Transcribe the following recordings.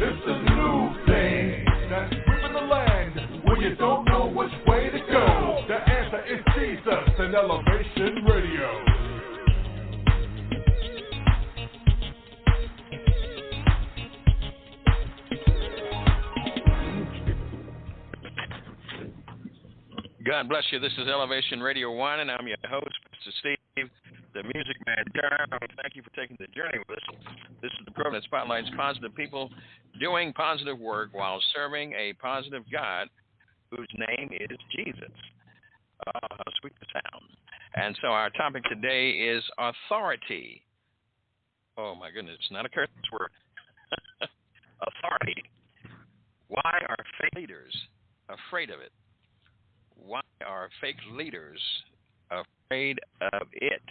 It's a new thing that's sweeping the land when you don't know which way to go. The answer is Jesus and Elevation Radio. God bless you. This is Elevation Radio 1, and I'm your host, Mr. Steve, the Music Man. Thank you for taking the journey with us. This is the program that spotlights positive people doing positive work while serving a positive God whose name is Jesus. How sweet the sound. And so our topic today is authority. Oh, my goodness, not a curse word. Authority. Why are fake leaders afraid of it? Why are fake leaders afraid of it?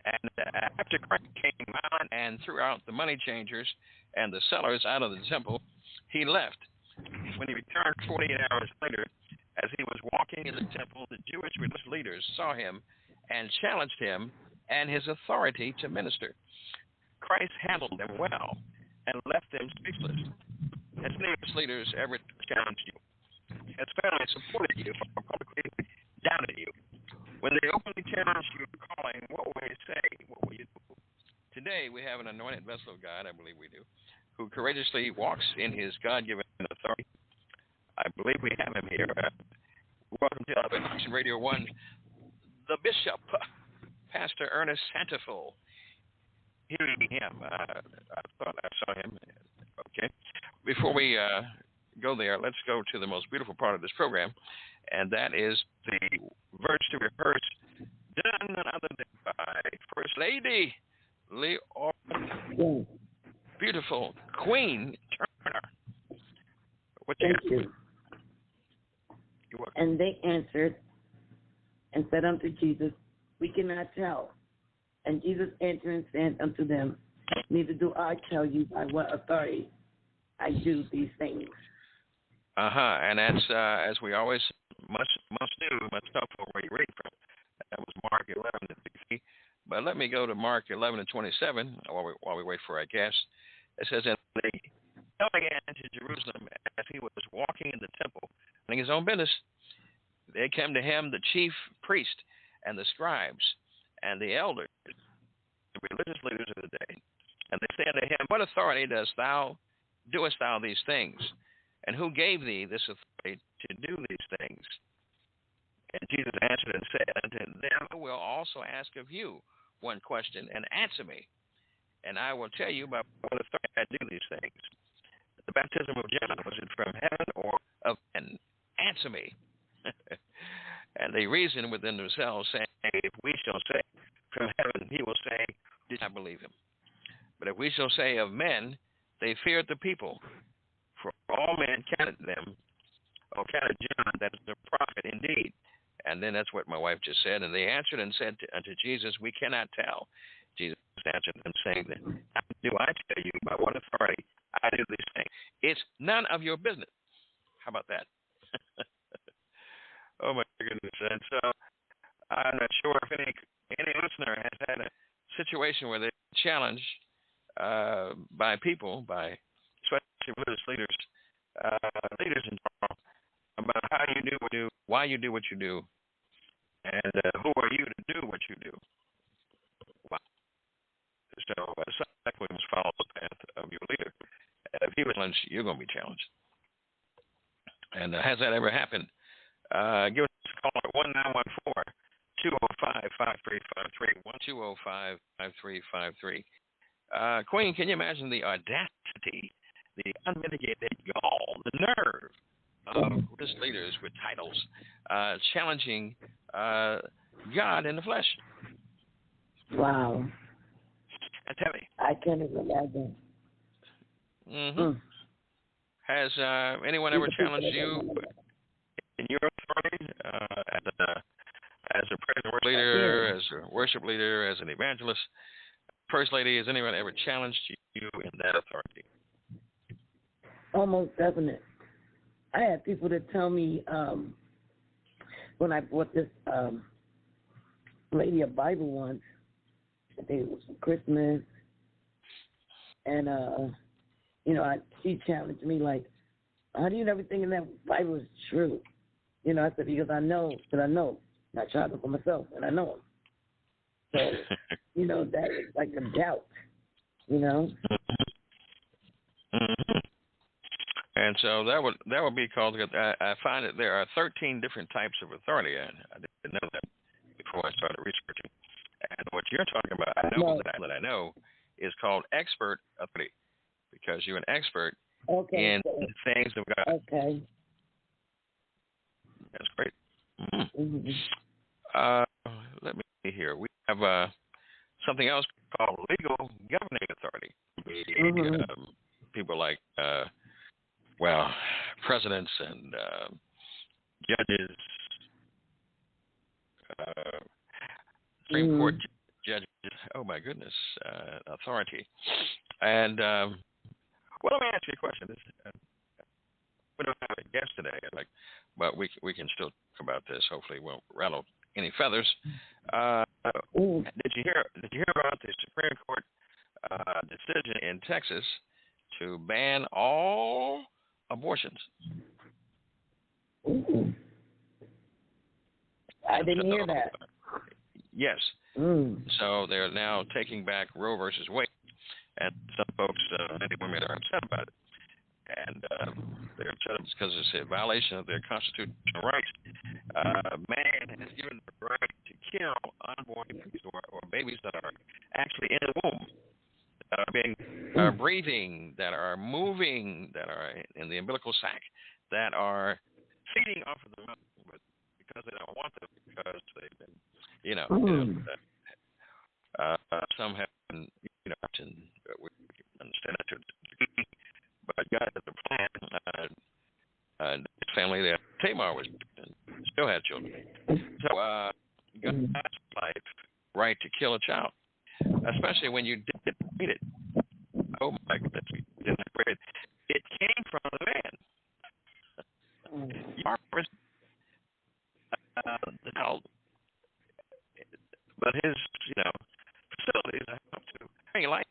And after Christ came on and threw out the money changers and the sellers out of the temple, he left. When he returned 48 hours later, as he was walking in the temple, the Jewish religious leaders saw him and challenged him and his authority to minister. Christ handled them well and left them speechless. Has any of these leaders ever challenged you? Has family supported you or publicly doubted you? When they openly challenge you calling, what will you say? What will you do? Today we have an anointed vessel of God, I believe we do, who courageously walks in his God-given authority. I believe we have him here. Welcome to Elevation Radio 1 The BISHOP, Pastor Ernest Santiful. Hearing him, I thought I saw him. Okay. Before we go there, let's go to the most beautiful part of this program, and that is the verse to rehearse, done none other than by First Lady Leora, beautiful Queen Turner. Thank you. You're welcome. And they answered and said unto Jesus, we cannot tell. And Jesus answered and said unto them, neither do I tell you by what authority I do these things. And that's, as we always must start from where you read from. That was Mark 11 and 60. But let me go to Mark 11 and 27 while we wait for our guest. It says, and they coming into Jerusalem as he was walking in the temple, running his own business, they came to him, the chief priest and the scribes and the elders, the religious leaders of the day. And they said to him, what authority doest thou these things? And who gave thee this authority to do these things? And Jesus answered and said unto them, I will also ask of you one question, and answer me, and I will tell you by what authority I do these things. The baptism of John, was it from heaven or of men? Answer me. And they reasoned within themselves, saying, if we shall say from heaven, he will say, did not believe him. But if we shall say of men, they feared the people. For all men counted John, that is the prophet indeed. And then that's what my wife just said. And they answered and said unto Jesus, we cannot tell. Jesus answered them, saying, that do I tell you by what authority I do these things? It's none of your business. How about that? Oh, my goodness. And so I'm not sure if any listener has had a situation where they're challenged by people, by especially religious leaders in general, about how you do what you do, why you do what you do, and who are you to do what you do. Wow. So we must follow the path of your leader. If he was challenged, you're going to be challenged. And has that ever happened? Give us a call at 1914-205-5353, 1-205-5353. Queen, can you imagine the audacity, the unmitigated gall, the nerve of religious leaders with titles challenging God in the flesh? Wow. That's heavy. I can't even imagine. Mm-hmm. Has anyone ever challenged you in your authority as a praise and worship leader, as a worship leader, as an evangelist? First Lady, has anyone ever challenged you in that authority? Almost definite. I had people that tell me when I bought this lady a Bible once, I think it was for Christmas, and She challenged me like, how do you know everything in that Bible is true? I said, because I know that I know. I tried it for myself, and I know them. So, that is like a doubt, Mhm. And so that would be called. I find that there are 13 different types of authority, and I didn't know that before I started researching. And what you're talking about, I know is called expert authority, because you're an expert in things of God. Okay. That's great. Mm-hmm. Let me see here. We have something else called legal governing authority. People like, presidents and judges, Supreme Court judges. Oh my goodness, authority. And let me ask you a question. We don't have a guest today, but we can still talk about this. Hopefully, it won't rattle any feathers. Did you hear about the Supreme Court decision in Texas to ban all abortions? Ooh. I didn't hear that. Yes. So they're now taking back Roe versus Wade, and some folks, many women, are upset about it. And they're upset because it's a violation of their constitutional rights. Man has given the right to kill unborn babies or babies that are actually in the womb, that are being breathing, that are moving, that are in the umbilical sac, that are feeding off of the milk, but because they don't want them, because they've been, some have been, and we understand that to a degree, but God has a plan. Family that Tamar was and still had children. So God has life right to kill a child, especially when you didn't read it. Oh my goodness, we didn't read it. It came from the man. But his, facilities have to bring life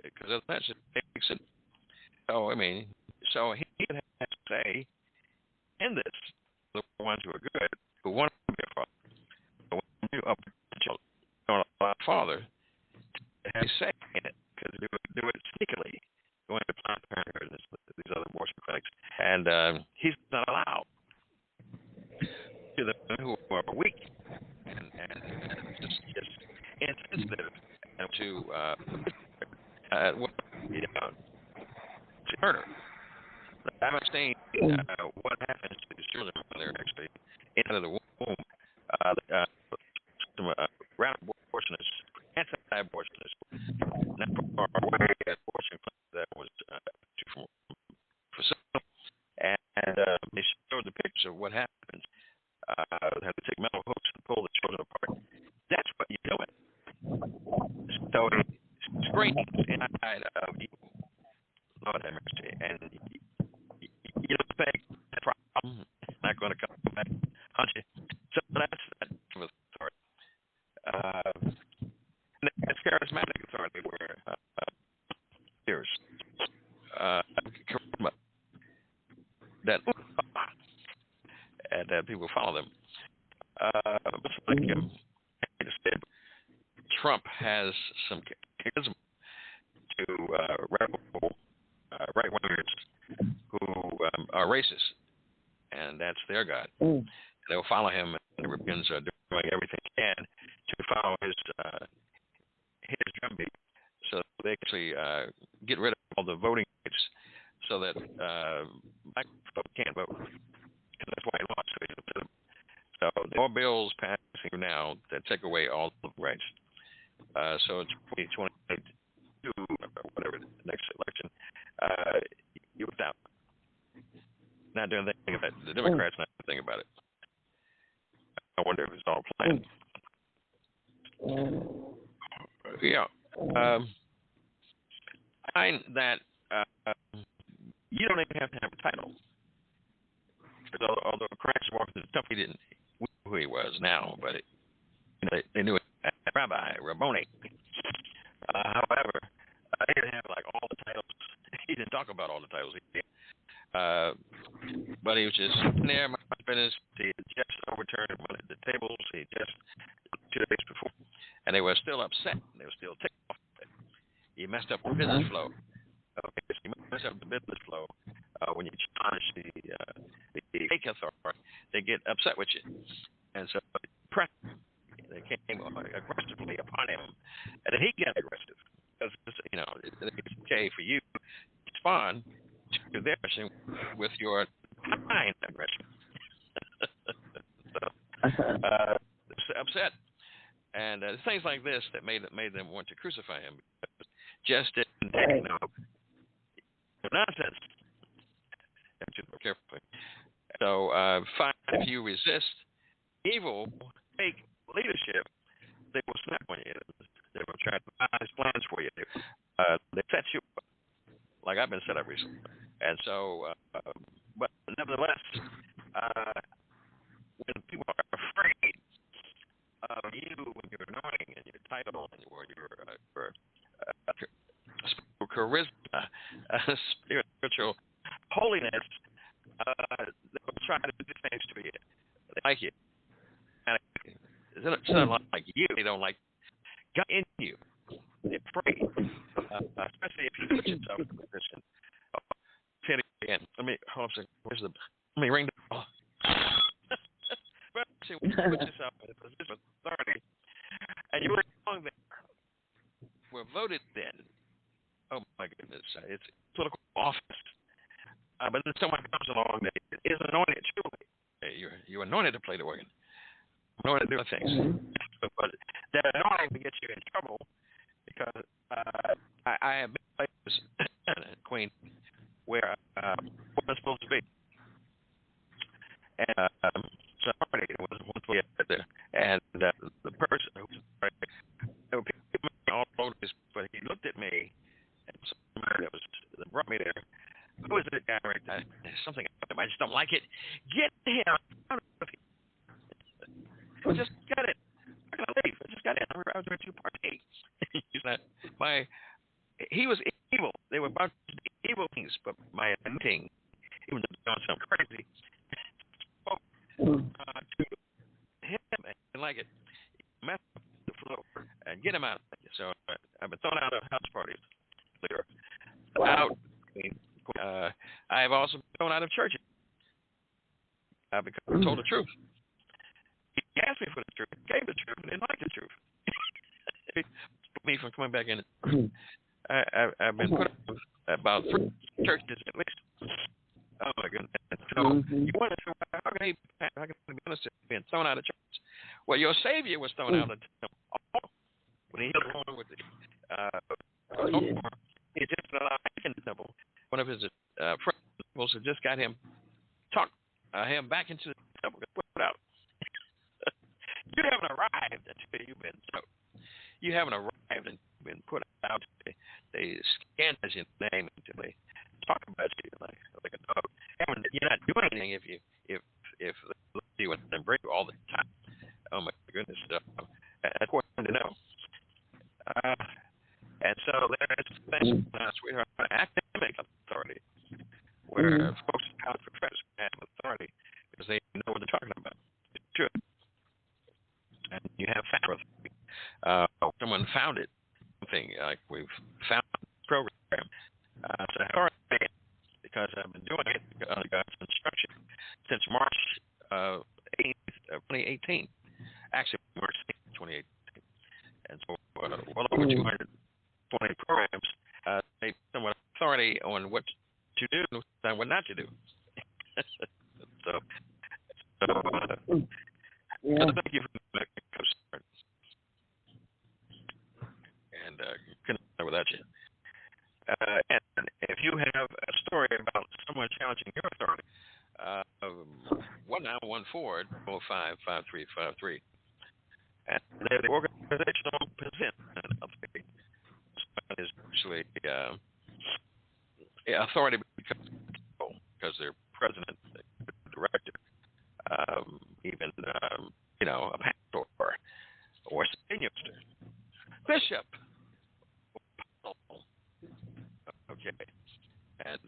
because that's just makes it. So he has to say in this, the ones who are good, who want to be a father, who want to be a child, don't allow a father to have a say in it, because they do it sneakily, going to Planned Parenthood and these other abortion clinics, and he's not allowed. To the men who are weak and just insensitive and to murder. I'm not saying what happens to these children when they're actually into the womb. Some abortionists, anti-abortionists, not far away at abortion that was from facility, and they showed the picture of what happens. Have to take metal hooks and pull the children apart. That's what you're doing. So it screams inside of you, Lord have mercy, and you don't think that problem is not going to come back, hunt you. So that's that authority. It's charismatic authority where there's charisma that and people follow them. Like I just said, Trump has some charisma to rebel right-wingers who are racist, and that's their God. They'll follow him, and the Republicans are doing everything they can to follow his drumbeat, so they actually get rid of all the voting rights, so that black folk can't vote. And that's why he lost. So there are bills passing now that take away all the rights. So in 2022, whatever the next election, you're without. Not doing anything about it. The Democrats not doing anything about it. I wonder if it's all planned. Yeah. I find that you don't even have to have a title. Although Christ walked in the temple, he didn't know who he was now, but they knew it as Rabbi, Rabboni. However, he didn't have like all the titles. He didn't talk talk about all the titles he did. But he was just sitting there, my business. He had just overturned one of the tables. He just 2 days before, and they were still upset. They were still ticked off. He messed up the business flow. Okay, so you mess up the business flow when you challenge the fake authority. They get upset with you, and so they came aggressively upon him, and then he got aggressive because it's okay for you to respond to their aggression with your kind aggression. So, upset, and things like this that made them want to crucify him. Just didn't take no nonsense. To be careful. So, fine, if you resist evil, fake leadership, they will snap on you. They will try to devise plans for you. They set you up, like I've been set up recently. And so, but nevertheless, when people are afraid of you, when your anointing and your title and your spiritual charisma, spiritual holiness, they will try to do things to you. They like you. And it's not like you. They don't like God in you. They're afraid, especially if you put yourself in a position. Say it again. Let me hold on a second. Let me ring the bell. Especially when you put yourself in a position of authority, and you were long there, were voted then. Oh my goodness, it's political office. But then someone comes along that is anointed truly. You're anointed to play the organ. Anointed to do things. But that anointing to get you in trouble because I have been places, Queen, where I wasn't supposed to be. And so it was one way there. And the person who was there were people all over this, but he looked at me and somebody that brought me there. Who is it, guy right there? Something about him. I just don't like it. Get him out of here. I just got it. I'm gonna leave. I just got in. I was doing 2 party. He was evil. They were about to do evil things, but my anointing, he was doing something crazy. Spoke to him and like it, mess up the flow and get him out. So I've been thrown out of house parties later. Out. I have also been thrown out of churches because I told the truth. He asked me for the truth, gave the truth, and didn't like the truth. It stopped me from coming back in. I've been put up about 3 churches at least. Oh my goodness! So you want to know how can he be honest being thrown out of church? Well, your Savior was thrown out of the temple when he hit along with the. He just allowed in the temple. One of his friends had just got him back into the temple. Put out. You haven't arrived until you've been so. You haven't arrived and been put out. They scandalize your name until they talk about you like a dog. You're not doing anything if they look at you and bring you all the time. Oh my goodness! That's important to know. And so there's things sweetheart, academic authority, where folks out professors have authority because they know what they're talking about. It's true. And you have found someone founded something like we've found a program. So I authority because I've been doing it under God's instruction since March 8th of 2018. Actually, March 8th, 2018. And so well over 220 programs, they somewhat authority on what to do and what not to do. So thank you for that. And couldn't do without you. And if you have a story about someone challenging your authority, 1914-05-5353. And the organizational position of the is actually authority because they're president, director, even a pastor or senior bishop. Okay, and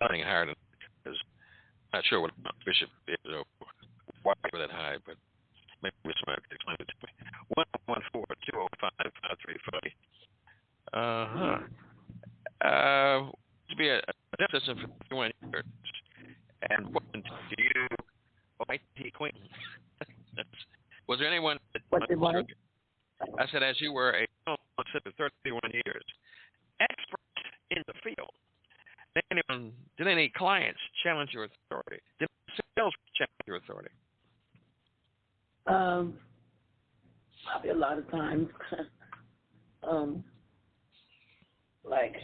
running higher than because I'm not sure what a bishop is or why we're that high, but maybe somebody could explain it to me. 114-205-5340. To be a citizen for 21 years, and what to you, Almighty Queen? Was there anyone that I said, as you were a citizen for 31 years, expert in the field, did any clients challenge your authority? Did sales challenge your authority? Probably a lot of times. Like,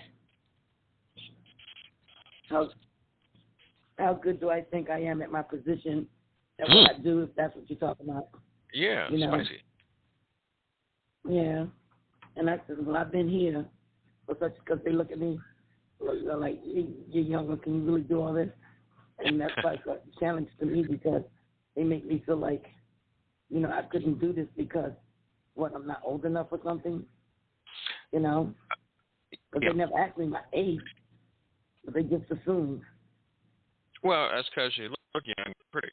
how good do I think I am at my position and what I do, if that's what you're talking about? Yeah, spicy. Yeah. And I said, well, I've been here because they look at me like, you're younger, can you really do all this? And that's like a challenge to me because they make me feel like, I couldn't do this because, I'm not old enough or something, Because they never asked me my age, but they just assumed. Well, that's because you look young and pretty.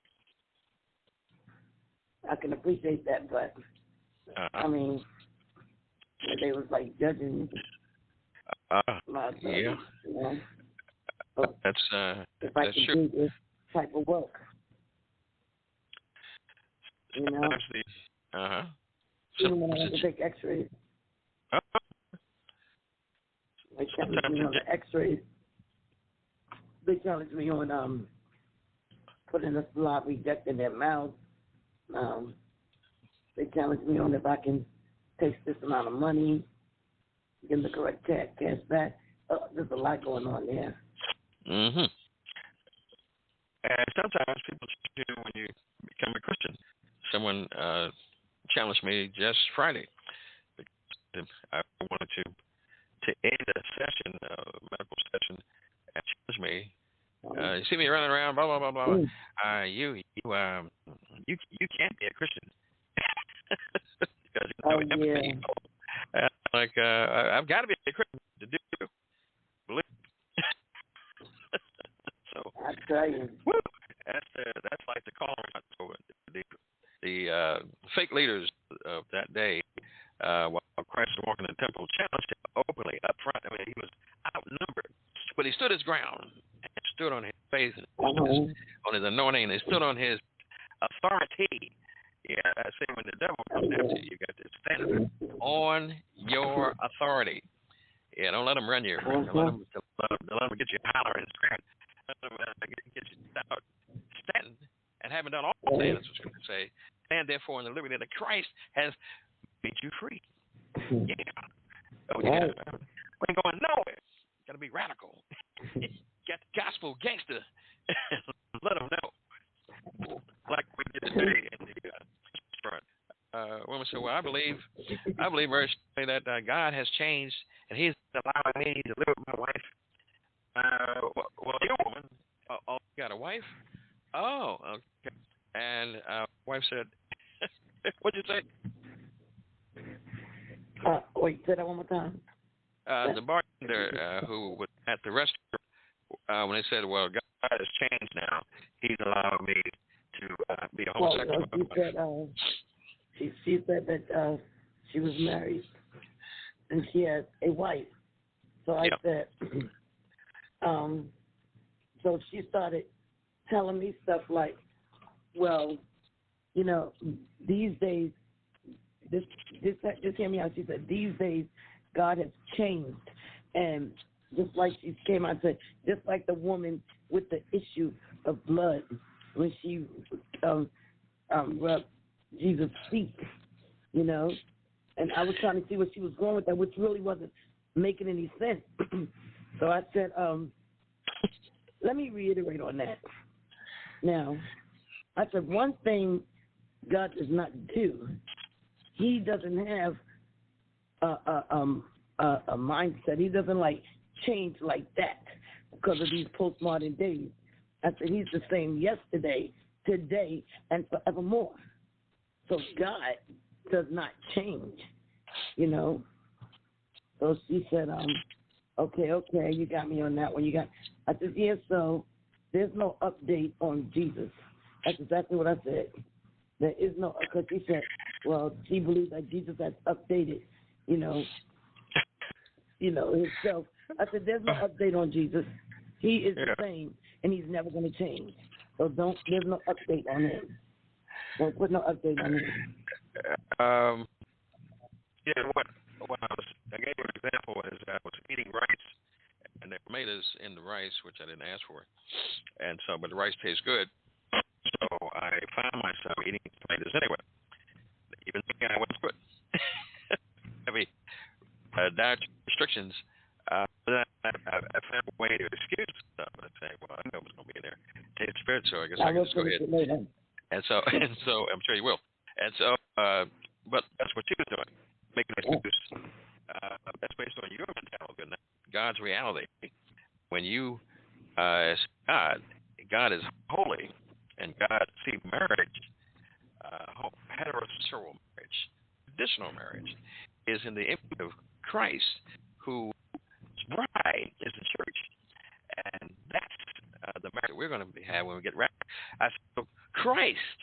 I can appreciate that, but, they was like judging my ability, So that's if I can do this type of work, Even when I have to take X-rays, they challenge me on the X-rays. They challenge me on putting a swab, rejecting their mouth. They challenge me on if I can take this amount of money, give the correct cash back. There's a lot going on there. Mm-hmm. And sometimes people do when you become a Christian. Someone challenged me just Friday. I wanted to end a session, a medical session, and challenge me. You see me running around, blah blah blah blah. You can't be a Christian because empathy. I've got to be a Christian to do believe. So I tell you, that's like the calling. The fake leaders of that day, while Christ was walking in the temple, challenged him openly up front. He was outnumbered, but he stood his ground and stood on his faith, and on his anointing, and he stood on his authority. Yeah, I say when the devil comes after you, you got to stand on your authority. Yeah, don't let him run you. Don't let him get you hollering and screaming. Let him get you out. Stand and having done all things, that's what Scripture say. Stand therefore in the liberty that Christ has made you free. Yeah. So we ain't going nowhere. Got to be radical. Got the gospel gangster. Let them know. Like we did today in the restaurant. Women say, well, I believe very strongly that God has changed and He's allowing me to live with my wife. Well, you're a woman. Oh, you got a wife? Oh, okay. And wife said, what'd you say? Wait, say that one more time. The bartender who was at the restaurant, when they said, well, God has changed now, He's allowed me to be a homosexual. She said that she was married and she had a wife. So I said, so she started telling me stuff like, well, these days, just hear me out. She said, these days, God has changed. And just like she came out and said, just like the woman with the issue of blood when she rubbed Jesus' feet, And I was trying to see where she was going with that, which really wasn't making any sense. So I said, let me reiterate on that. Now, I said one thing God does not do. He doesn't have a mindset. He doesn't change like that because of these postmodern days. I said He's the same yesterday, today, and forevermore. So God does not change, So she said, Okay, you got me on that one. I said, yeah, so there's no update on Jesus. That's exactly what I said. There is no, because she said, well, she believes that Jesus has updated, himself. I said, there's no update on Jesus. He is the same, and he's never going to change. So there's no update on him. Don't put no update on him. I gave you an example is I was eating rice, and they made us in the rice, which I didn't ask for, and so, but the rice tastes good, so I found myself eating tomatoes anyway, even thinking I wasn't good. Heavy dietary restrictions. But then I found a way to excuse stuff. I say, well, I know it was going to be in there. Tastes good, so I guess I can just go ahead. And so I'm sure you will. And so, but that's what she was doing, making an excuse. That's based on your mentality, not God's reality. When you, as God is holy, and God, see, marriage, heterosexual marriage, traditional marriage, is in the image of Christ, whose bride is the church. And that's the marriage we're going to have when we get raptured. I said, so Christ,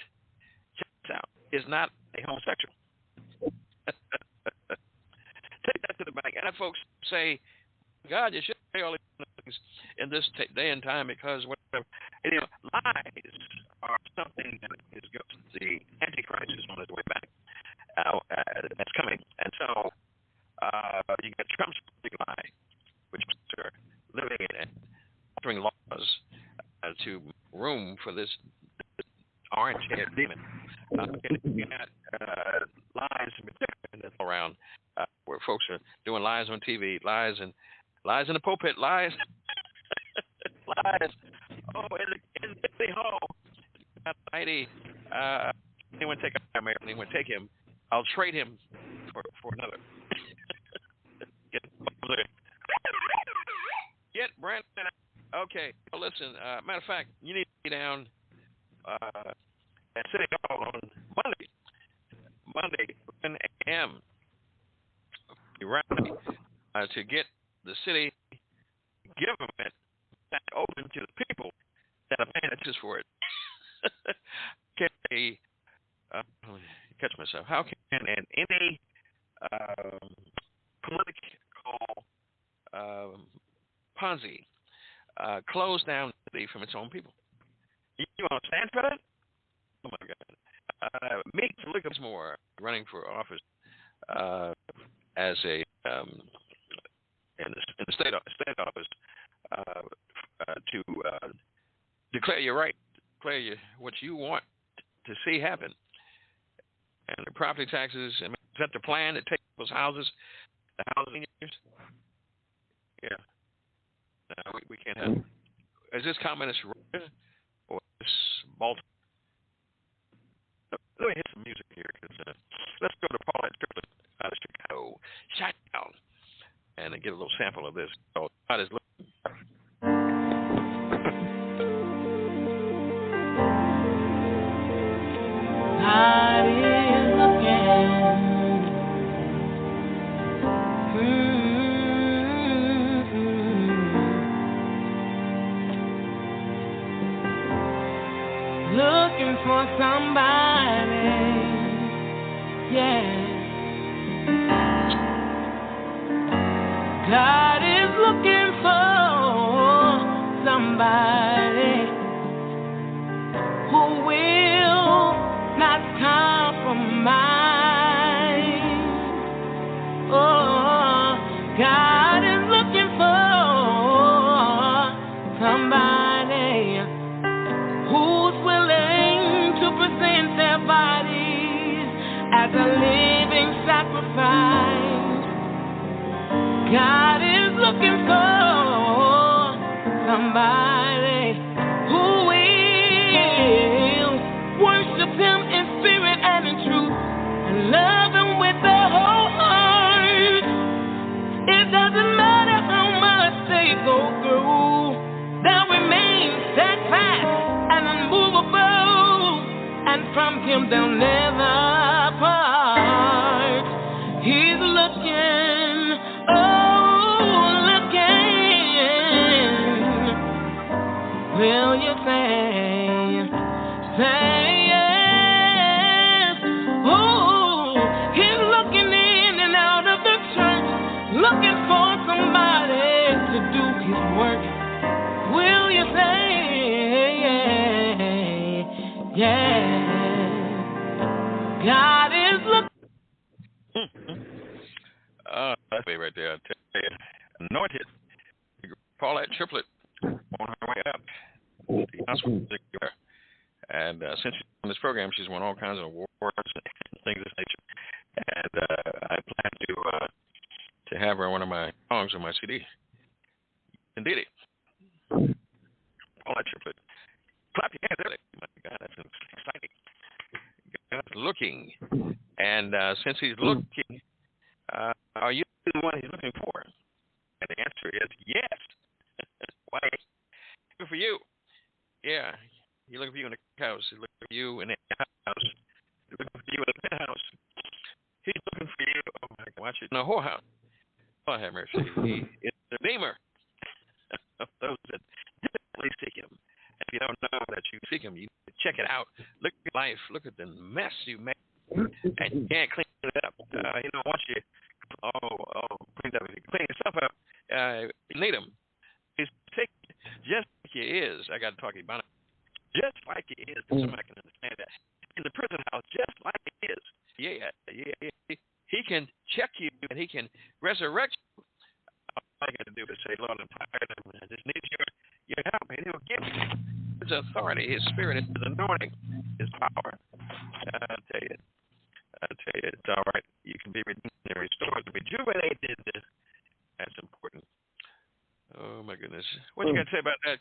check this out, is not a homosexual. Take that to the bank. And folks say, God, you should say all these things in this day and time because lies are something that is good. The Antichrist is on his way back. That's coming. And so you got Trump's big lie, which are living in and altering laws to room for this orange-haired demon. You got lies that's around where folks are doing lies on TV, lies in the pulpit, lies. In the City Hall. Anyone take anyone take him, I'll trade him for another. Get Brandon. Okay, well, listen, matter of fact, you need to be down at City Hall on Monday, 10 a.m. To get the city government back open to the people that are paying attention for it. Catch myself. How can any political Ponzi close down the city from its own people? You want to stand for that? Oh my God! Meet Lucas Moore running for office as a in the state office to declare your right, declare what you want to see happen. And the property taxes, is that the plan that takes those houses, the housing years? Yeah. No, we can't have. Is this communist Russia or is this Baltimore? Let me hit some music here because let's go to Paulette Strickland out of Chicago. Shut down. And get a little sample of this. Oh, God is looking. God is looking. Looking for somebody. Yeah. God is looking for somebody who will not compromise. Oh, God is looking for somebody who's willing to present their bodies as a living sacrifice. God is looking for somebody who will worship Him in spirit and in truth and love Him with their whole heart. It doesn't matter how much they go through, they'll remain steadfast and unmovable, and from Him they'll never part. He's looking, oh, looking for somebody to do his work. Will you say, yeah? God is looking. That's me right there. I tell you, anointed. Paulette Triplet on her way up. And since she's on this program, she's won all kinds of awards and things of this nature. And I plan to have her on one of my songs on my CD. Indeed it. Paulette Triplet. Clap your hands, really. My God, that's exciting. God's looking. And since he's looking, are you the one he's looking for? And the answer is yes. Why? He's looking for you. Yeah. He's looking for you in the house. He's looking for you in the house. He's looking for you in the penthouse. He's looking for you. Oh, my God. Watch it in the whorehouse. Oh, have mercy. He is the redeemer of those that diligently seek him. If you don't know that you seek him, you need to check it out. Look at your life. Look at the mess you made. And you can't clean it up. Once you clean yourself up, you need him. He's taking just like he is. I got to talk to you about it. Just like he is, so somebody can understand that. In the prison house, just like he is. Yeah. He can check you and he can resurrect you. All you got to do is say, Lord, I'm tired. I just need your help. And he'll give you his authority, his spirit, his anointing, his power. I tell you, it's all right. You can be redeemed and restored and rejuvenated. That's important. Oh, my goodness. What you got to say about that?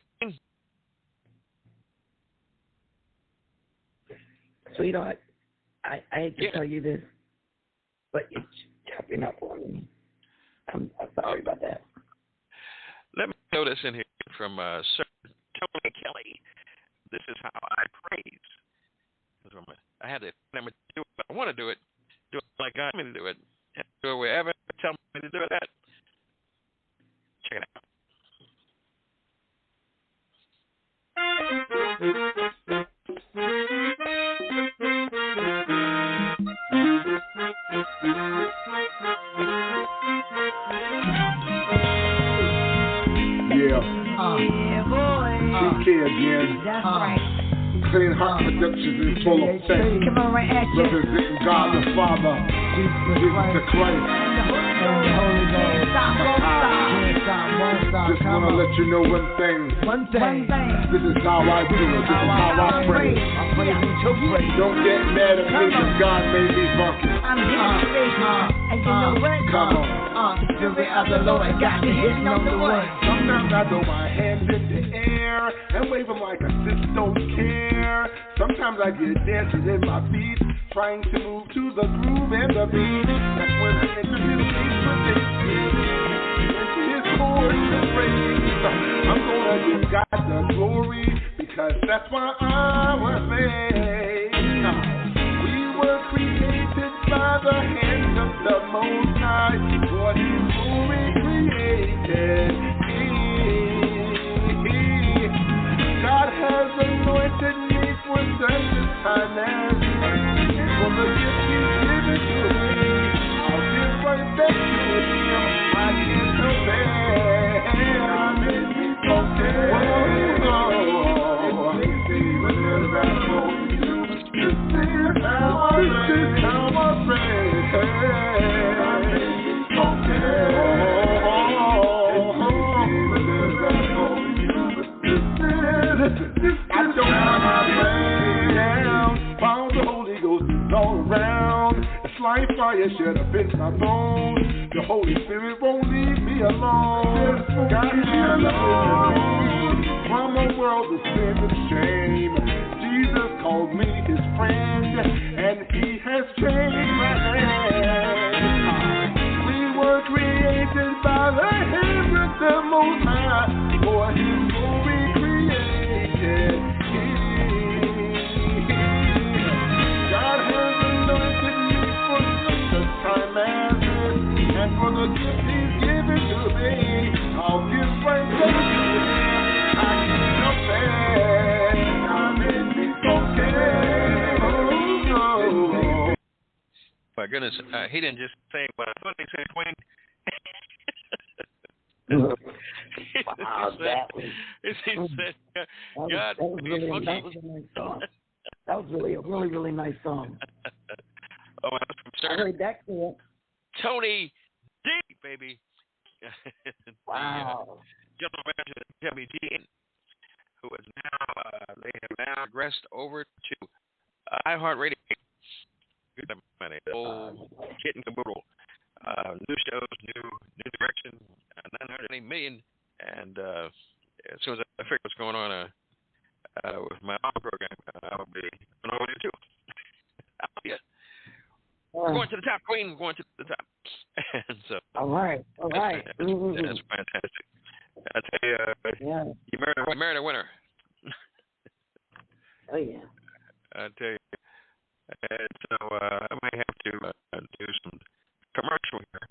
Sweetheart, I hate to tell you this, but you're chopping up on me. I'm sorry about that. Let me throw this in here from Sir Tony Kelly. This is how I praise. I had to do it. I want to do it like God told me to do it. Do it wherever I tell me to do it at. Check it out. TK again. That's right. Clean Heart Productions in full effect. Come on, right at you. Representing God the Father, Jesus the Christ, and the Holy Ghost. Just want to let you know one thing. This is how I do it. This is how I pray. Don't get mad at me because God made me funky. I'm inspiration. And you know what? Come on. The Spirit of the Lord got me hitting on the one. Sometimes I throw my hands in the air and wave them like I just don't care. Sometimes I get dancing in my feet, trying to move to the groove and the beat. That's when I enter his peace with this into his chords and praise. I'm gonna give God the glory because that's why I was made. We were created by the hands of the Most High, for His glory created. God has anointed me for such a time as this. For the gift He's given to me, I'll give right back to Him. I can't help it. I made me focus. This is how I pray. I made me focus. I don't want to lay down while the Holy Ghost is all around. It's like fire shut up in my bones. The Holy Spirit won't leave me alone. God is alone from a world of sin and shame. Jesus called me His friend, and He has changed my name. We were created by the hands of the Most High, for His glory created. God has anointed me for such a time as this, and for the gift He's given to me, I'll give right back to Him. I can't help it. I'm in me focused. My goodness, he didn't just say what I thought he said, Queen. Wow, that was really a nice song. That was really a really nice song. Oh, that's from Sir I heard that clear. Tony D, baby. Wow. General Manager Debbie G, who is now they have now progressed over to iHeartRadio. Kit and caboodle. New shows, new direction, 980 million, and as soon as I figure what's going on with my own program, I'll be going over there too. We're going to the top, Queen. We're going to the top. And so, all right. That's fantastic. I tell you, you married a winner. Oh yeah. I tell you. And so I might have to do some commercial here.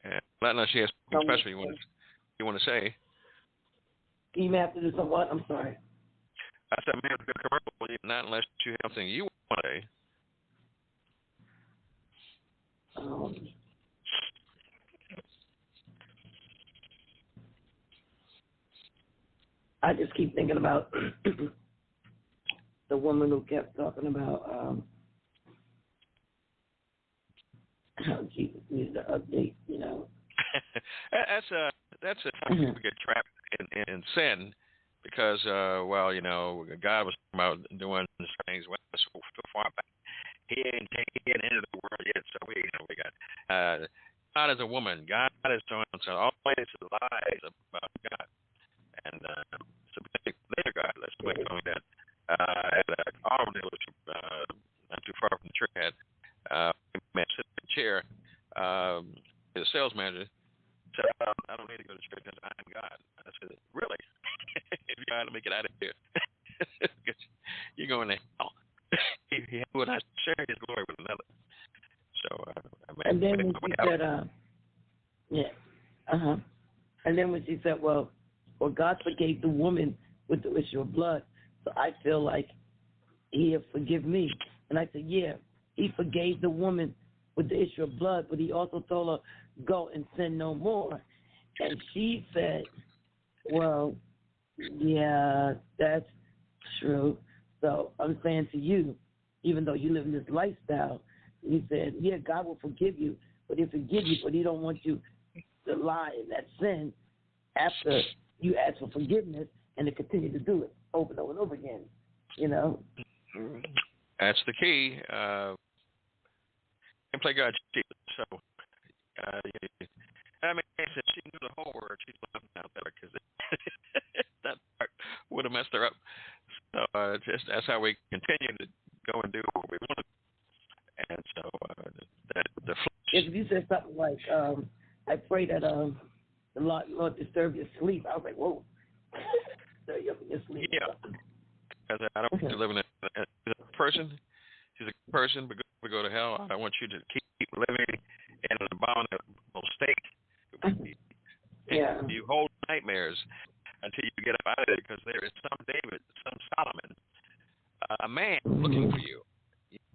And let us hear something special you want to say. You may have to do some what? I'm sorry. I said, man, it's a good commercial, not unless you have something you want to say. I just keep thinking about the woman who kept talking about how Jesus needs to update, you know. That's a time we get trapped in sin because, well, you know, God was talking about doing things so far back. He ain't entered the world yet, so we got God is a woman. God is so all these lies about God. And so later, God, let's somebody told me that at an auto dealership not too far from the church, had man sitting in a chair, the sales manager said, I don't need to go to church because I'm God. I said, really? If you're trying to make it out of here, you're going to hell. He would not share his glory with another. So, and then when she said, and then when she said, well, God forgave the woman with the issue of blood, so I feel like He'll forgive me. And I said, yeah, He forgave the woman with the issue of blood, but He also told her, go and sin no more. And she said, well, yeah, that's true. So I'm saying to you, even though you live in this lifestyle, He said, yeah, God will forgive you, but He'll forgive you, but He don't want you to lie in that sin after you ask for forgiveness and to continue to do it over and over and over again, you know? That's the key. And play God cheap. So, I mean, since she knew the whole word, she's laughing out there because that part would have messed her up. So, just that's how we continue to go and do what we want. And so, the if you said something like, I pray that the Lord disturb your sleep, I was like, whoa. Disturb your sleep. Yeah. Because I don't want you living as a person. She's a good person, but we go to hell. I want you to keep living in an abominable state. Yeah. You hold nightmares until you get up out of it, because there is some David, some Solomon, a man looking for you.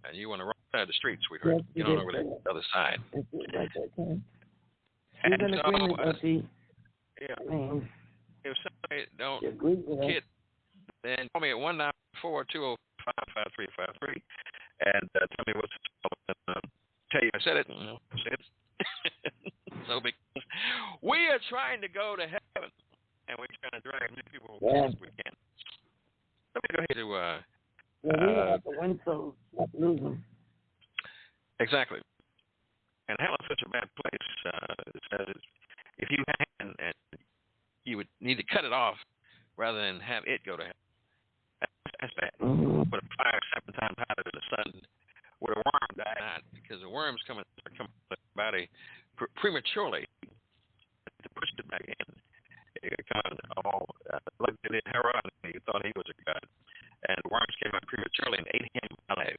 And you want to run out of the street, sweetheart. Get on over to the other side. She's in agreement, yeah. If somebody don't get, then call me at 194-205-5353 and tell me what's tell you I said it. So big. We are trying to go to heaven, and we're trying to drag many people as far as we can. Let me go ahead to we don't have to win, so not lose them. Exactly. And hell is such a bad place. If you had, and you would need to cut it off rather than have it go to hell. That's bad. But a fire 7 times hotter than the sun, where a worm died, because the worms come into the body prematurely to push it back in. It kind of all like they did Herod. He thought he was a god, and the worms came out prematurely and ate him alive.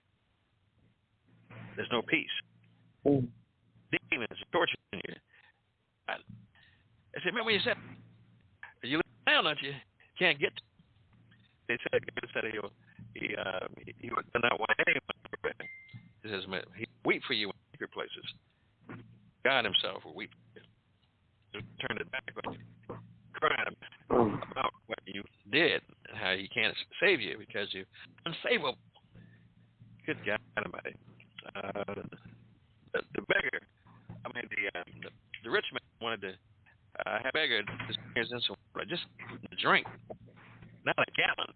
There's no peace. Demons torturing you. I said, remember when you said you live down, don't you? Can't get to. They said he would not want anyone. He says, he weep for you in secret places. God Himself will weep for you. turn it back on you, crying about what you did and how he can't save you because you're unsavable. Good God Almighty. The beggar, the rich man wanted to have a beggar just drink, not a gallon,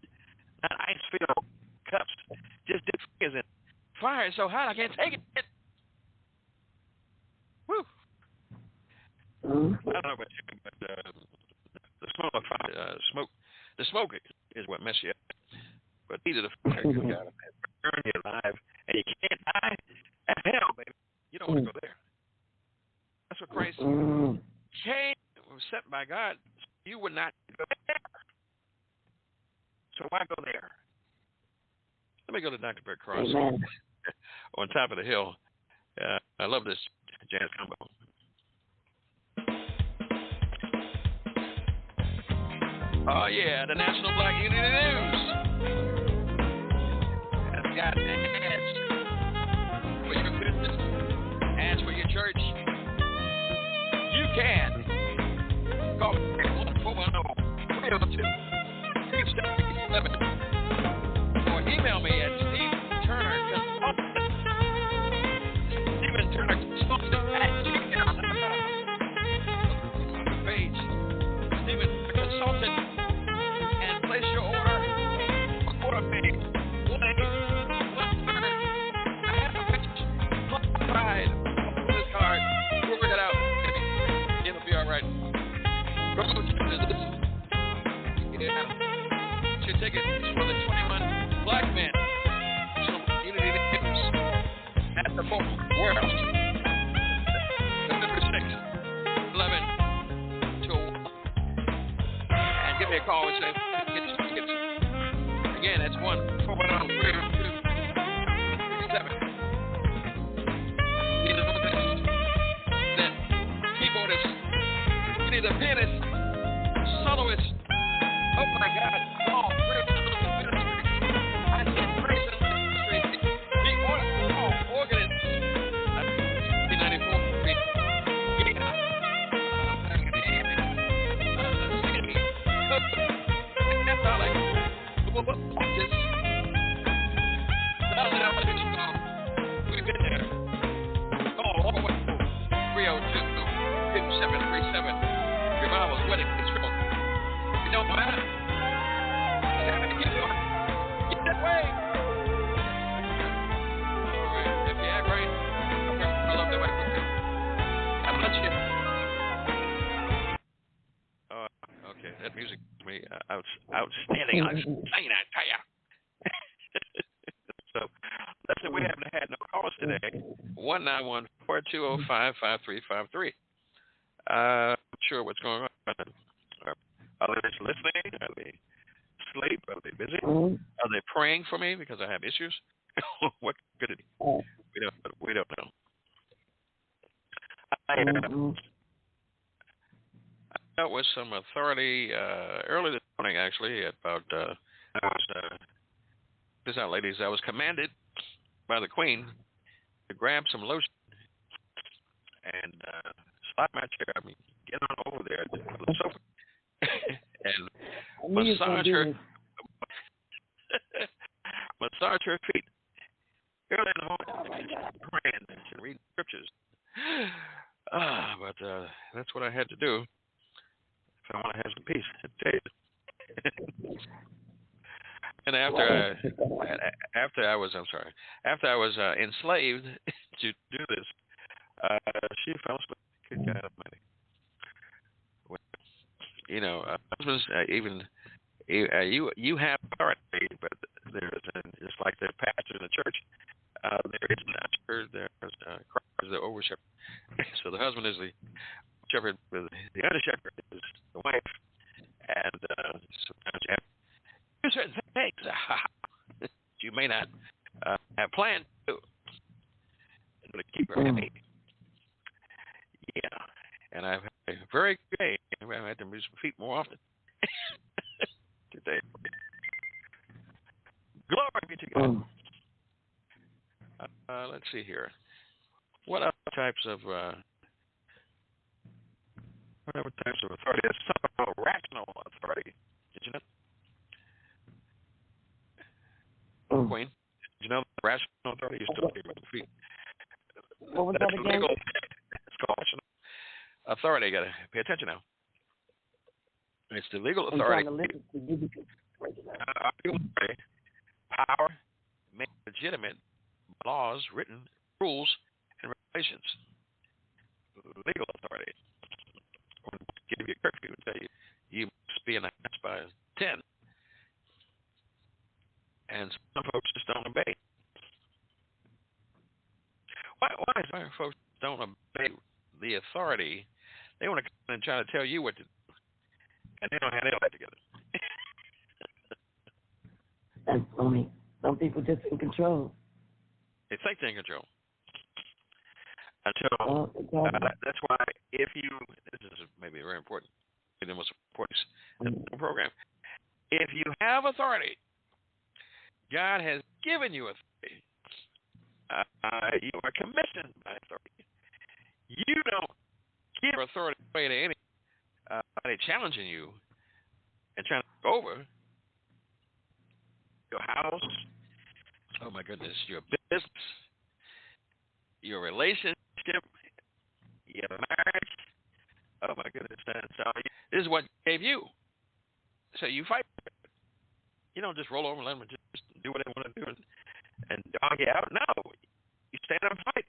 not ice-filled cups, just dip fingers in fire so hot I can't take it. Woo! I don't know about you, but the smell of fire, the smoke is what messes you up. But these are the fire you got to burn you alive, and you can't die. That's hell, baby. You don't want to go there. That's what Christ came, was sent by God. You would not go there. So why go there? Let me go to Dr. Bert Cross on top of the hill. I love this jazz combo. Oh, yeah, the National Black Unity News. Has got ads for your business, ads for your church. You can call me at 1-410-302-6711 or email me at Stephen Turner Consultant at gmail.com. On the page, Stephen Consultant, and place your order. Order me. 1/8, 1/3. I have a picture. Pride. This card. We'll work it out. It'll be all right. Yeah. Your ticket is for the 21 black men. So Unity News at the warehouse. November 6th, 11 to 1. And give me a call and say, get your tickets. Again, that's 1-410-302-67. You need to know this. That keyboardist, you need a pianist, soloist. Oh my God! Oh, praise the Lord ministry. I said praise the Lord ministry. The organist. 1994. We've been there. Call 302-5737. Revival's wedding control. You don't matter. You gotta keep going. Get that way. All right. If you act right, I love that way with you. I bless you. Okay. That music to me outstanding. I'm saying that to you. So, listen, we haven't had no calls today. 191-4205-5353. I'm sure what's going on. Are they listening? Are they asleep? Are they busy? Are they praying for me because I have issues? What could it be? We don't know. I dealt with some authority early this morning, actually, about this out, ladies. I was commanded by the Queen to grab some lotion and slide my chair. I mean, get on over there to the sofa and massage her feet. Early in the morning, praying and reading scriptures. But that's what I had to do if I want to have some peace. And after I was enslaved to do this, she fell asleep. Good God Almighty. You know, husbands, you have authority, but there's just like the pastor in the church, there is an usher, there's Christ is the over shepherd. So the husband is the shepherd, the under shepherd is the wife, and sometimes you have to do certain things you may not have planned to do to keep her happy. Yeah, and I've had a very good day. I've had to move some feet more often today. Glory be to God. Let's see here. What other types of Whatever types of authority. There's something called rational authority. Did you know? Queen, did you know rational authority? You're still here by the feet. What was that again? Legal. It's called rational authority. You got to pay attention now. It's the legal authority. Power made legitimate by laws, written rules, and regulations. Legal authority. When I give you a curfew and tell you must be in the house by 10. And some folks just don't obey. Why is it folks don't obey the authority? They want to come in and try to tell you what to do, and they don't have their life together. That's funny. Some people just in control. They think they're in control. Until that's why if you, this is maybe very important, the most important program. If you have authority, God has given you authority. You are commissioned by authority. You don't give authority away to anybody challenging you and trying to take over your house. Oh my goodness, your business, your relationship, your marriage. Oh my goodness, so this is what gave you. So you fight. You don't just roll over and let them just do what they want to do and argue out. No, you stand up and fight.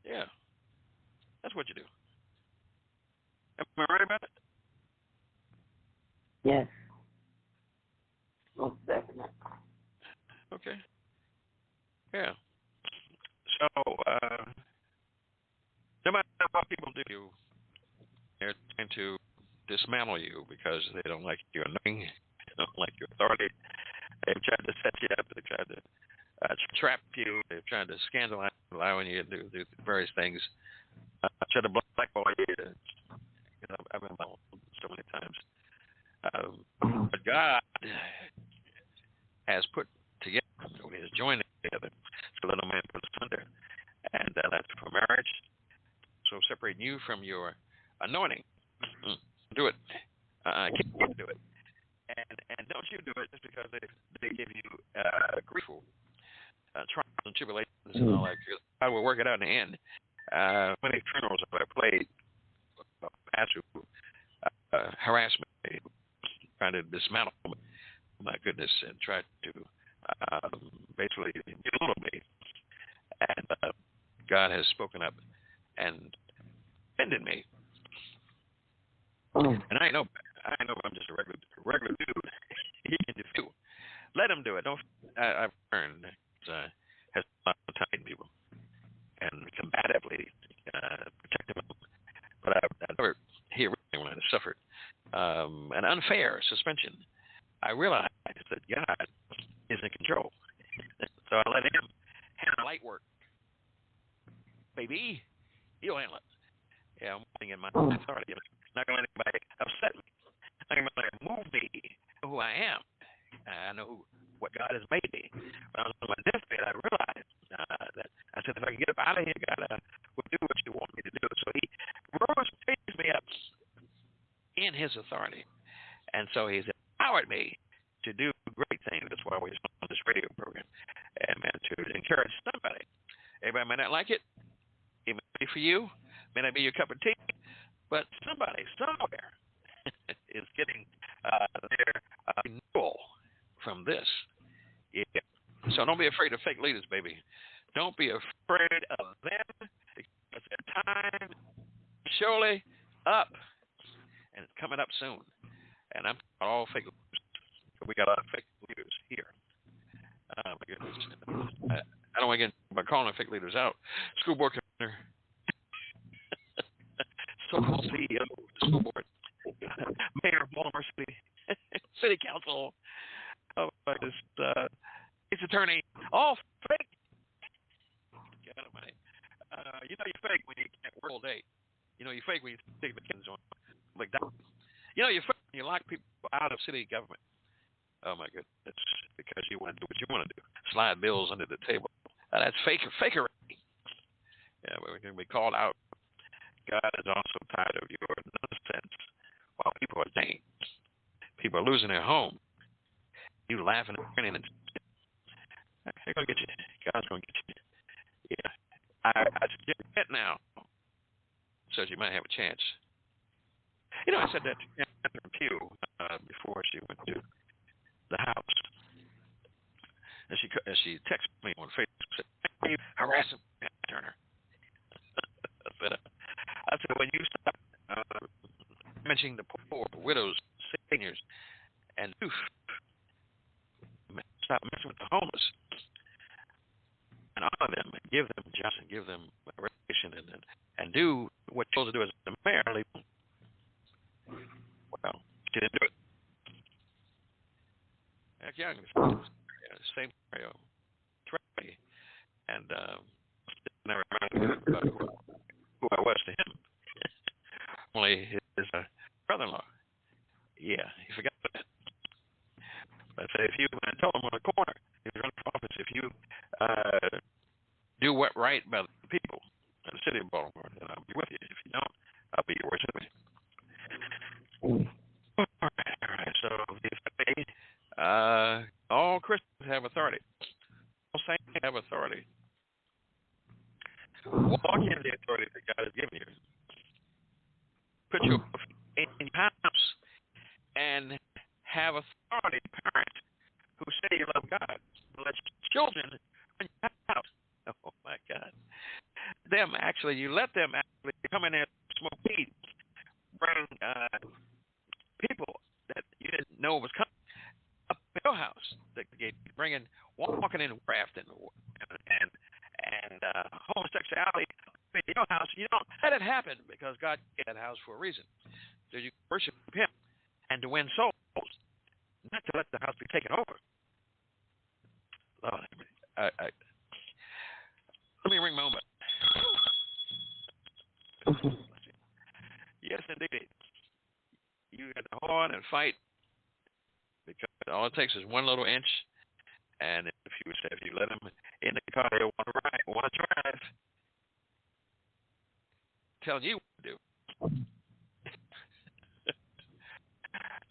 Yeah, that's what you do. Am I right about it? Yes. Most definitely. Okay. Yeah. So, no matter what people do, they're trying to dismantle you because they don't like your anointing, they don't like your authority. They've tried to set you up. They've tried to trap you. They've tried to scandalize, allowing you to do various things. Try to blackball you. I've been blackballed so many times. But God has put together, He has joined together, so that no man put asunder. And that's for marriage. So separating you from your anointing. Do it. Can't do it. And don't you do it just because they give you grief, trials and tribulations and all that. God will work it out in the end. Many funerals have I played, pastors who harassed me, trying to dismantle me, my goodness, and tried to basically belittle me. And God has spoken up and defended me. And I know I'm just a regular dude. He can do. Let him do it. Don't. I've learned has tied people and combatively protect them. But I never hear when I suffered an unfair suspension. I realized that God is in control, so I let Him handle light work. Baby, He'll handle it. Yeah, I'm walking in my authority. Not going to let anybody upset me. Not going to let anybody move me. I know who I am. I know what God has made me. When I was on my deathbed, I realized that I said, if I can get up out of here, God will do what you want me to do. So He raised me up in His authority. And so He's empowered me to do great things. That's why we're on this radio program. And, man, to encourage somebody. Everybody may not like it. It may be for you. May not be your cup of tea. But somebody somewhere is getting their renewal from this. Yeah. So don't be afraid of fake leaders, baby. Don't be afraid of them because their time is surely up, and it's coming up soon. And I'm all fake leaders. We got a lot of fake leaders here. Oh, my goodness. I don't want to get by calling them fake leaders out. School board commissioner. So-called CEO of the school board, mayor of Baltimore City, city council, its attorney, all fake. God almighty. You know you're fake when you can't work all day. You know you're fake when you take vacations on McDonald's. You know you're fake when you lock people out of city government. Oh my goodness, it's because you want to do what you want to do. Slide bills under the table. That's fakery. Yeah, we're going to be called out. God is also tired of your nonsense while people are dying. People are losing their home. You laughing and grinning and they're going to get you. God's going to get you. Yeah. I suggest that now so that you might have a chance. You know, I said that to Catherine Pugh before she went to the house. And she texted me on Facebook and said, "Hey, harass him, Turner." I said, when you stop mentioning the poor, widows, seniors, and stop messing with the homeless, and honor them, and give them justice, and give them reparation, and do what you're supposed to do as the mayor. Well, she didn't do it. Heck, Young, same scenario, Trey, and never remember who I was to him. Only his brother-in-law. Yeah, he forgot that. But I said, if you, I told him on the corner, he was running for office, if you do what right by the people in the city of Baltimore, then I'll be with you. If you don't, I'll be your worst enemy. All right. So all Christians have authority. All saints have authority. Walk in the authority that God has given you. Put your in your house and have authority, parents who say you love God. Let children in your house. Oh my God. You let them actually come in there and smoke weed. Bring people that you didn't know was coming up to your house. Walking in craft and homosexuality in your house. You don't let it happen because God gave that house for a reason. So you worship Him and to win souls, not to let the house be taken over. Lord, let me ring my own bell. Yes, indeed. You got to hold on and fight because all it takes is one little inch. And if you let them in the car, they want to drive. Telling you what to do.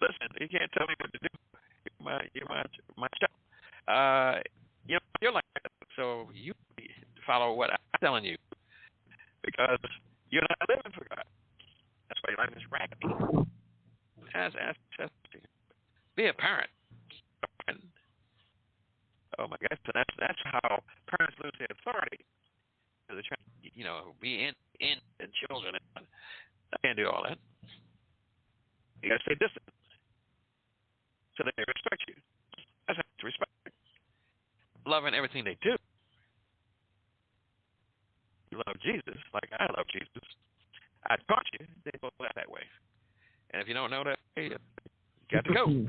Listen, you can't tell me what to do. You're my child. You're like that. So you follow what I'm telling you because you're not living for God. That's why your life is raggedy. Be a parent. And, oh my gosh, so that's how parents lose their authority. They're trying to, be in children. I can't do all that. You got to stay distant so they respect you. That's how to respect you. Loving everything they do. You love Jesus like I love Jesus. I taught you. They both act that way. And if you don't know that, hey, you got to go.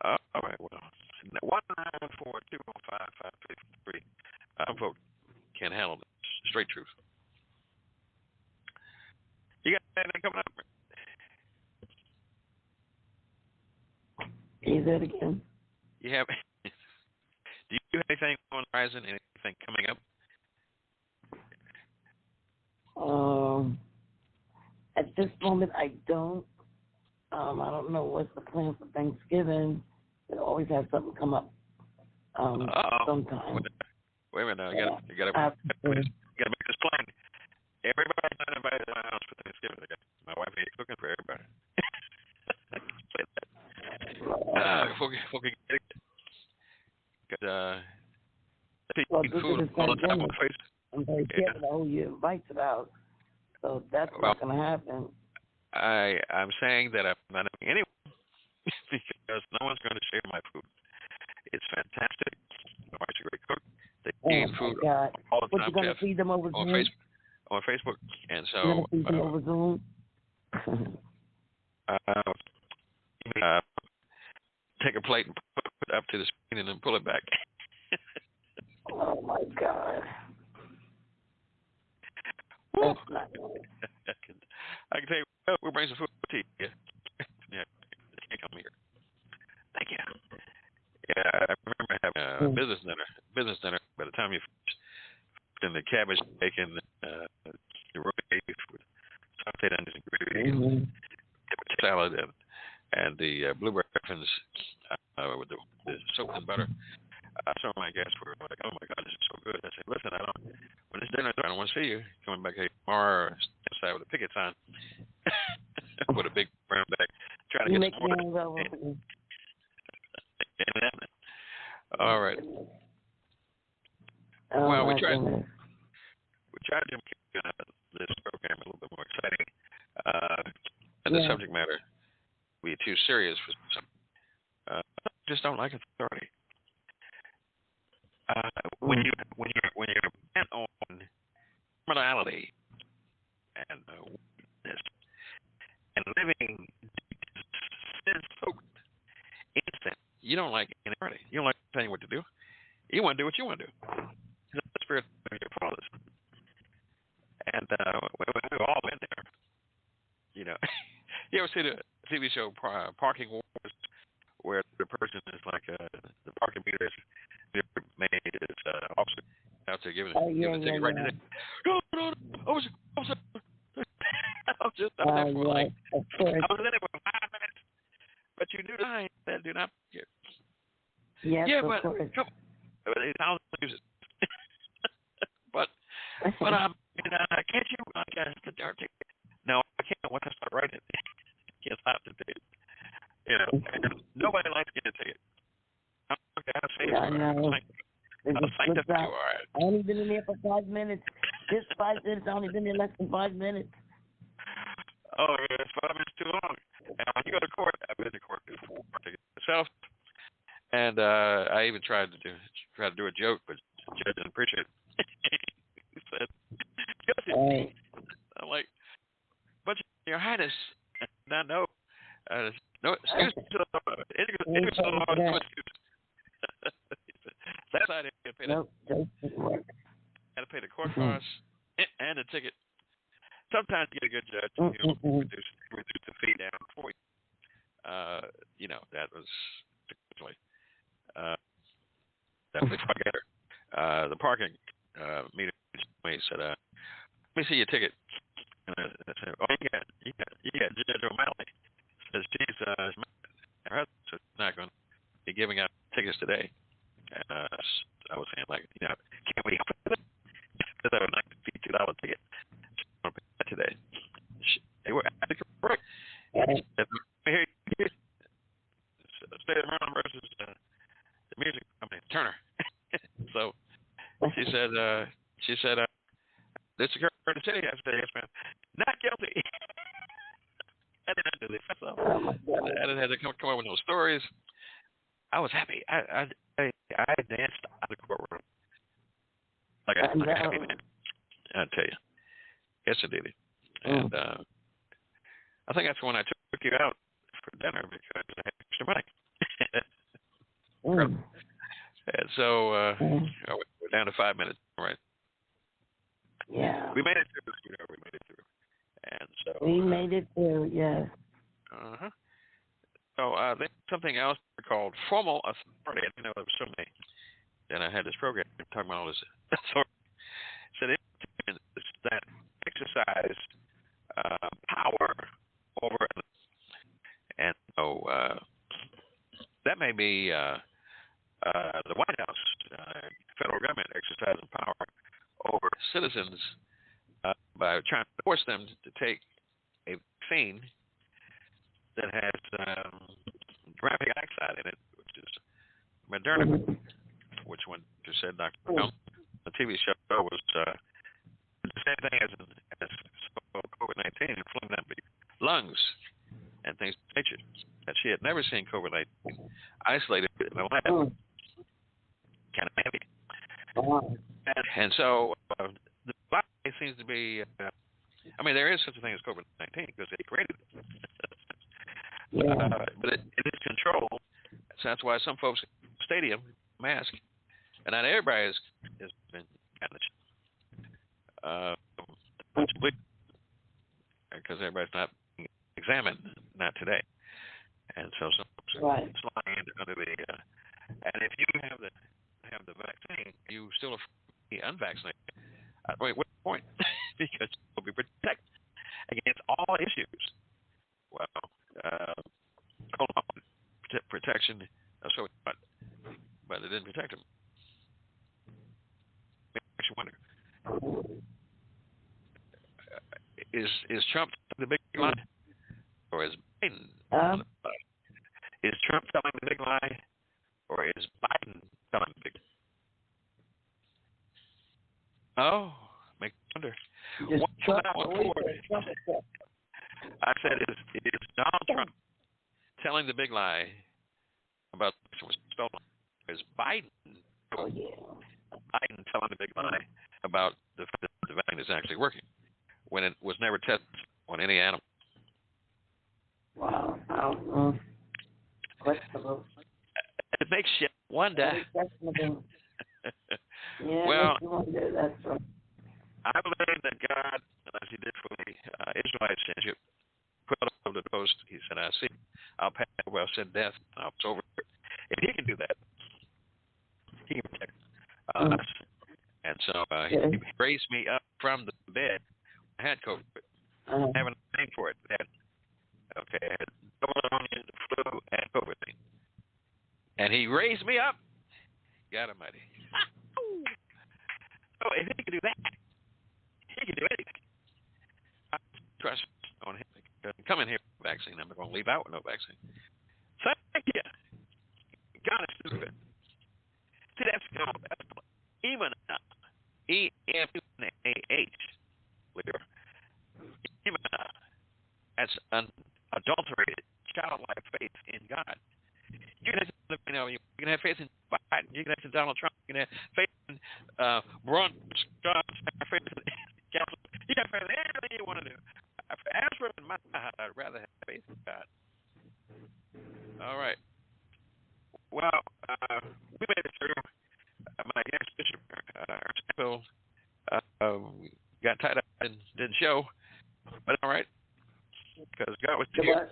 All right, well, 1-942-155-5343. Folks can't handle the straight truth. You got anything coming up? Say that again. Do you have anything on the horizon? Anything coming up? At this moment, I don't. I don't know what's the plan for Thanksgiving. They always have something come up sometime. Wait a minute now. You gotta make this plan. Everybody's not invited to my house for Thanksgiving. My wife ain't cooking for everybody. Say that. Before we get it. Because people eat food all the time on Facebook. I'm very careful who you invite to the house. So that's not going to happen. I'm saying that I'm not inviting anyone because no one's going to share my food. It's fantastic. My wife's a great cook. They eat food all the time. But you're going to feed them over Zoom? On Facebook. And so, you're going to feed them over Zoom? Take a plate and put it up to the screen and then pull it back. Oh, my God. That's not good. I can tell you, we'll bring some food to you. Yeah, can't come here. Thank you. Yeah, I remember having a business dinner. By the time you finished in the cabbage, bacon, the roast beef potato and gravy, salad, and the blueberry muffins with the soap and butter. Some of my guests were like, "Oh my God, this is so good." I said, "Listen, when it's dinner, I don't want to see you coming back here tomorrow outside with a picket sign with a big brown bag, trying to get some more." All right. Well, we tried to make this program a little bit more exciting, and the subject matter be too serious for some. I just don't like authority. When you're bent on morality and this and living sin-soaked instant, you don't like anybody. You don't like telling you what to do. You want to do what you want to do. That's the spirit of your fathers. And we've all been there. You know, you ever see the TV show Parking Wars, where the person is like the parking meter is made is officer out there giving a ticket right today. No, officer. I was there for like, I was in there for 5 minutes, but you do not get. Yes, yeah, of but course. come on, I'll use it. but can't you? No, I can't. Once I start writing, I can't stop the ticket. You know, and nobody likes getting a ticket. I know. I only been in there for 5 minutes. This 5 minutes, I only been there less than 5 minutes. Oh, yeah, it's 5 minutes too long. And when you go to court, I've been to court before myself, and I even tried to do a joke, but the judge didn't appreciate it. He said, "Guilty." I'm like, "But Your Highness, I know. No excuse to the law. No excuse." That's how they pay had to pay the court costs and the ticket. Sometimes you get a good judge, reduce the fee down for you. You know, that was definitely the parking meter. He said, "Let me see your ticket." And I said, "Oh, you got Judge O'Malley." Says she's her husband, so she's not going to be giving out tickets today. And I was saying, like, you know, can't we help it? Because I would like to $52 ticket. She don't pay that today. They were actually correct. Here, State of Maryland versus the music company, Turner. So she said, "This occurred in the city." I said, "Yes, ma'am." Not guilty. I didn't do this. I didn't have to come up with no stories. I was happy. I danced out of the courtroom like a happy man. I tell you, yes, indeed. And I think that's when I took you out for dinner because I had extra money. And so we're down to 5 minutes, right? Yeah. We made it through. You know, we made it through. And so we made it through. Yes. So there's something else called formal authority. I didn't know there was so many. Then I had this program talking about all this authority. So that exercise power over, and so that may be the White House, federal government exercising power over citizens by trying to force them to take a vaccine that has graphic oxide in it, which is Moderna, which one just said Dr. Brown, the TV show was the same thing as COVID-19, inflaming the lungs and things of nature. That she had never seen COVID-19 isolated in the lab. Kind of heavy. And so the body seems to be, I mean, there is such a thing as COVID-19 because they created it. But it is controlled. So that's why some folks in the stadium mask, and not everybody has been because everybody's not being examined, not today. And so some folks are sliding under the. And if you have the vaccine, you still be unvaccinated. Wait, what's the point? Because you'll be protected against all all issues. Well, hold on, protection. So, but it didn't protect him. Makes you wonder: is Trump the big lie, or is Biden? Is Trump telling the big lie, or is Biden telling the big lie? Oh, make you wonder. I said, is Donald Trump telling the big lie about the was stolen? Is Biden telling the big lie about the vaccine is actually working when it was never tested on any animal? Wow. I don't know. Questionable. It makes you wonder. Questionable. Yeah, well, that's right. I believe that God, as He did for the Israelites, said, "You put over the coast." He said, "I see. I'll pass over. I'll send death. I'll pass over." If He can do that, He can protect us. And so He raised me up from the bed. I had COVID. I haven't named for it. I had double pneumonia, flu, and COVID. And He raised me up. God Almighty. So if He can do that, He can do anything. I trust on Him. Come in here with a vaccine. I'm not going to leave out with no vaccine. Thank you. God is stupid. See, that's called Emanah. E-M-A-H. Emanah. That's unadulterated, childlike faith in God. You can have faith in Biden. You can have faith in Donald Trump. You can have faith in Braun. You can have faith in anything you want to do. As for in my heart, I'd rather have faith in God. All right. Well, we made it through. My guest Bishop Ernest Santiful got tied up and didn't show, but all right, because God was here.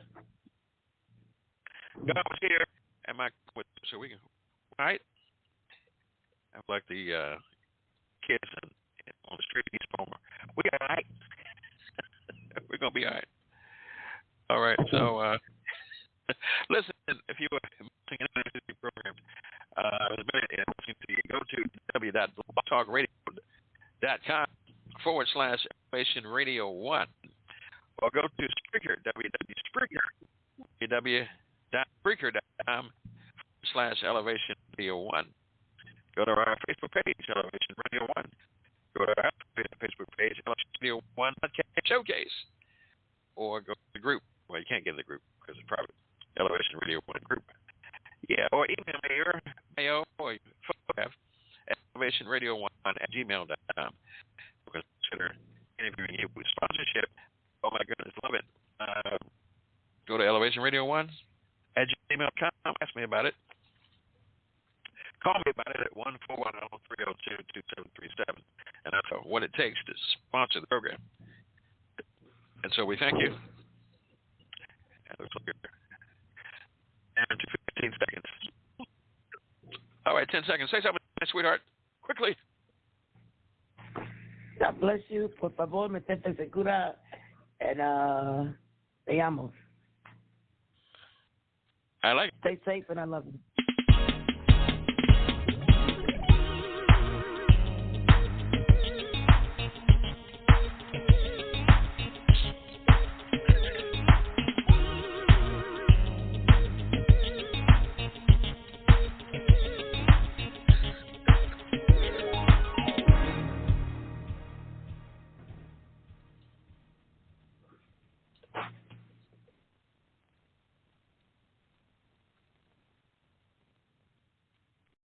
God was here, and so we can, right? I'm like the kids on the street in East Palmer. We all right. We're gonna be all right. All right. So listen, if you were listening to the program, go to www.blogtalkradio.com/Elevation Radio 1, or go to Spreaker, www.spreaker.com/Elevation Radio 1. Go to our Facebook page, Elevation Radio 1. Go to our Facebook page, Elevation Radio 1 Showcase, or go to the group. Well, you can't get in the group because it's private. Elevation Radio 1 group. Yeah, or email me your mail or photograph at elevationradio1@gmail.com. We're going to consider interviewing you with sponsorship. Oh, my goodness, love it. Go to elevationradio1@gmail.com. Ask me about it. Call me about it at 1-410-302-2737, and I'll tell what it takes to sponsor the program. And so we thank you. And looks like and to 15 seconds. All right, 10 seconds. Say something, sweetheart. Quickly. God bless you. Por favor, mantente segura. And te amo. I like it. Stay safe, and I love you.